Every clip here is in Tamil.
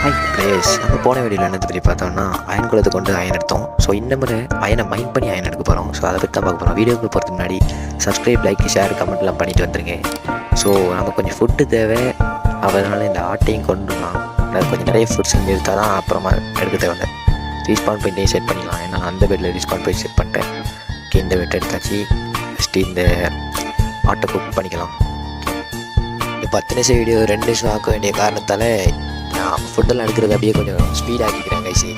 ஹாய் ப்ளேஸ் நம்ம போன வீடியோவில் என்னது பற்றி பார்த்தோம்னா அயன் குளத்தை கொண்டு அயன் எடுத்தோம். ஸோ இந்த முறை அயனை மைண்ட் பண்ணி அயன் எடுக்க போகிறோம். ஸோ அதை பற்றி தான் பார்க்க போகிறோம். வீடியோக்கு போகிறதுக்கு முன்னாடி சப்ஸ்கிரைப், லைக், ஷேர், கமெண்ட்லாம் பண்ணிட்டு வந்துருங்க. ஸோ நமக்கு கொஞ்சம் ஃபுட்டு தேவை, அதனால இந்த ஆட்டையும் கொண்டுலாம் கொஞ்சம் நிறைய ஃபுட் செஞ்சு எடுத்தால் தான் அப்புறமா எடுக்க தேவை. ரீஸ்பான் பாயிண்ட்டையும் செட் பண்ணிக்கலாம். ஏன்னா அந்த பெட்டில் ரீஸ்பான் பாயிண்ட் செட் பண்ணிட்டேன். ஓகே, இந்த பெட் எடுத்தாச்சு. ஃபஸ்ட்டு இந்த ஆட்டை குக் பண்ணிக்கலாம். இந்த 10 நிமிஷம் வீடியோ 2 நிமிஷம் ஆக்க வேண்டிய காரணத்தால் நான் ஃபுட்டெல்லாம் எடுக்கிறது அப்படியே கொஞ்சம் ஸ்பீட் ஆக்கிக்கிறேன் கைசி.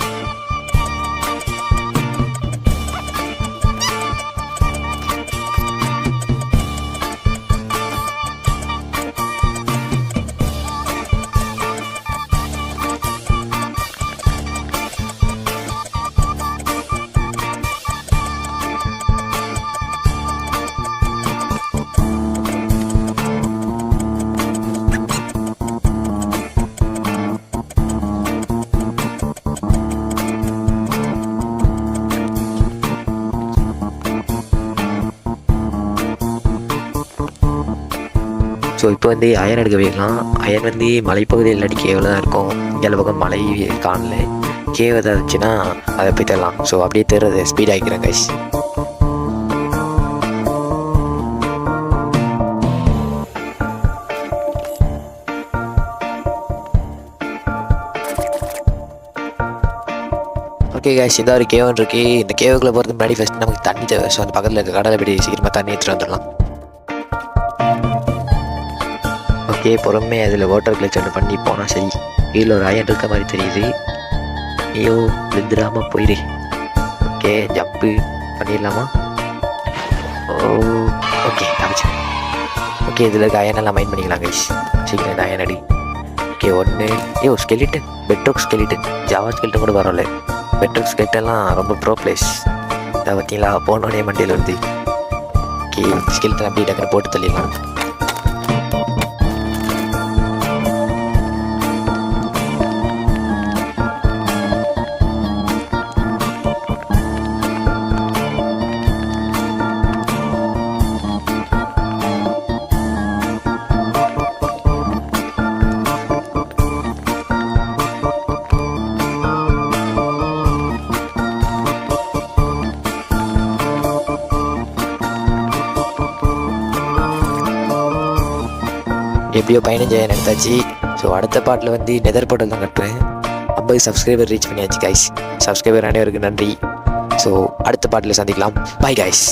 ஸோ இப்போ வந்து அயன் எடுக்க வைக்கலாம். அயன் வந்து மலைப்பகுதியில் அடி கேவில் தான் இருக்கும். இங்கே பக்கம் மலை காணல, கேவ் எதாவது இருந்துச்சுன்னா அதை போய் தரலாம். ஸோ அப்படியே தர்றது ஸ்பீட் ஆகிக்கிறேன் கைஸ். ஓகே கைஸ், இதான் ஒரு கேவன் இருக்குது. இந்த கேவுக்குள்ளே போகிறதுக்கு முன்னாடி ஃபஸ்ட் நமக்கு தண்ணி தேவை. ஸோ அந்த பக்கத்தில் இருக்க கடலை போய் சீக்கிரமாக தண்ணி எடுத்துகிட்டு வந்துடலாம். ஓகே, பொறுமையாக அதில் வாட்டர் கிளச்சர் பண்ணி போனால் சரி. கீழே ஒரு அயன் இருக்க மாதிரி தெரியுது. ஐயோ, விழுந்துடாமல் போயிடு. ஓகே, ஜம்ப்பு பண்ணிடலாமா? ஓகே, காமிச்சேன். ஓகே, இதில் இருக்க அயனெல்லாம் மைண்ட் பண்ணிக்கலாம் கைஸ். சீக்கிரம் இந்த அயன் அடி. Okay, 1 skeleton, bedrock skeleton, Java skeleton கூட பரவாயில்ல. பெட்ரோக் ஸ்கெலிட்டன்லாம் ரொம்ப ப்ரோ பிளேஸ். இதை பார்த்தீங்களா, போனோடனே மண்டியில் வந்து. ஓகே, ஸ்கெலிட்டன் அப்படியே டக்குனு போட்டு தள்ளிடலாம். எப்படியோ 15 எடுத்தாச்சு. ஸோ அடுத்த பாட்டில் வந்து நெதர் போர்ட்டல் தான் கட்டுறேன். 50 சப்ஸ்கிரைபர் ரீச் பண்ணியாச்சு கைஸ். சப்ஸ்கிரைபர் அனைவருக்கு நன்றி. ஸோ அடுத்த பாட்டில் சந்திக்கலாம். Bye guys.